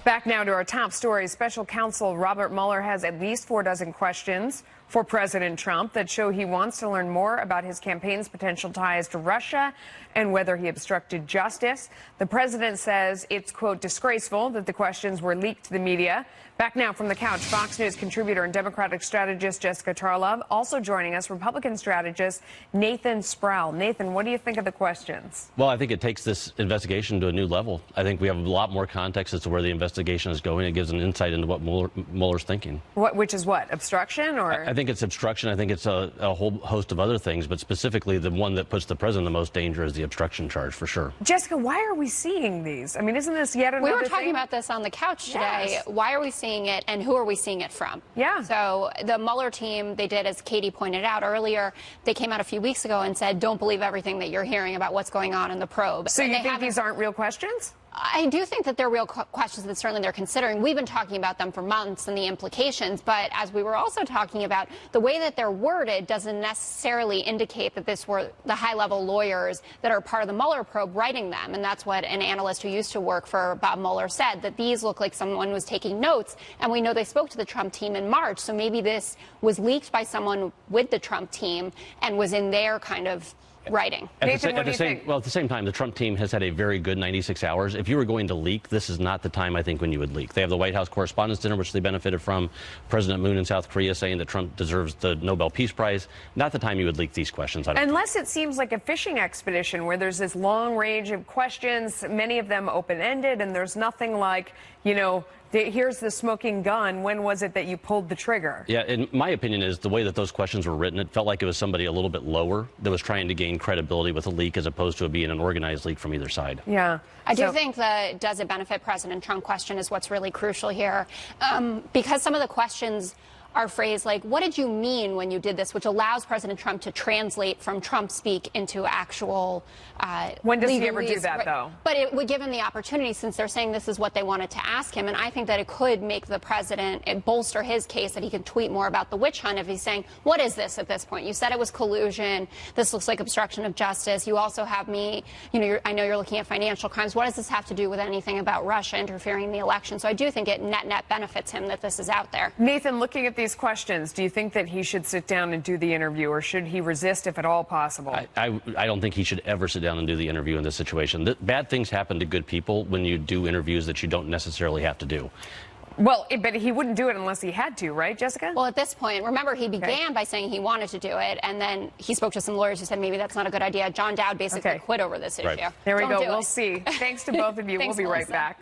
Back now to our top story. Special counsel Robert Mueller has at least 4 questions for President Trump that show he wants to learn more about his campaign's potential ties to Russia and whether he obstructed justice. The president says it's, quote, disgraceful that the questions were leaked to the media. Back now from the couch, Fox News contributor and Democratic strategist Jessica Tarlov. Also joining us, Republican strategist Nathan Sproul. Nathan, what do you think of the questions? Well, I think it takes this investigation to a new level. I think we have a lot more context as to where the investigation is going. It gives an insight into what Mueller's thinking. Which is what? Obstruction? Or I think it's obstruction. I think it's a whole host of other things, but specifically the one that puts the president in the most danger is the obstruction charge, for sure. Jessica, why are we seeing these? I mean, isn't this yet another thing? We were talking about this on the couch today. Yes. Why are we seeing it, and who are we seeing it from? Yeah. So the Mueller team, they did, as Katie pointed out earlier, they came out a few weeks ago and said, don't believe everything that you're hearing about what's going on in the probe. So you think these aren't real questions? I do think that they're real questions that certainly they're considering. We've been talking about them for months and the implications, but as we were also talking about, the way that they're worded doesn't necessarily indicate that this were the high-level lawyers that are part of the Mueller probe writing them, and that's what an analyst who used to work for Bob Mueller said, that these look like someone was taking notes, and we know they spoke to the Trump team in March, so maybe this was leaked by someone with the Trump team and was in their kind of writing. Nathan, what do you think? Well, at the same time, the Trump team has had a very good 96 hours. If you were going to leak, this is not the time, I think, when you would leak. They have the White House Correspondents' Dinner, which they benefited from. President Moon in South Korea saying that Trump deserves the Nobel Peace Prize. Not the time you would leak these questions. Unless it seems like a fishing expedition where there's this long range of questions, many of them open-ended, and there's nothing like, you know, here's the smoking gun. When was it that you pulled the trigger? Yeah, in my opinion is the way that those questions were written, it felt like it was somebody a little bit lower that was trying to gain credibility with a leak as opposed to it being an organized leak from either side. Yeah. I do think the does it benefit President Trump question is what's really crucial here, because some of the questions are phrased like, what did you mean when you did this, which allows President Trump to translate from Trump speak into actual when does he ever do that, though? But it would give him the opportunity, since they're saying this is what they wanted to ask him, and I think that it could make the president, bolster his case that he can tweet more about the witch hunt if he's saying, what is this at this point? You said it was collusion. This looks like obstruction of justice. You also have me, you know, I know you're looking at financial crimes. What does this have to do with anything about Russia interfering in the election? So I do think it net benefits him that this is out there. Nathan, looking at these questions, do you think that he should sit down and do the interview, or should he resist if at all possible? I don't think he should ever sit down and do the interview in this situation. Bad things happen to good people when you do interviews that you don't necessarily have to do. Well, but he wouldn't do it unless he had to, right, Jessica? Well, at this point, remember, he began by saying he wanted to do it, and then he spoke to some lawyers who said maybe that's not a good idea. John Dowd basically quit over this issue. There we go. We'll see. Thanks to both of you. We'll be right back.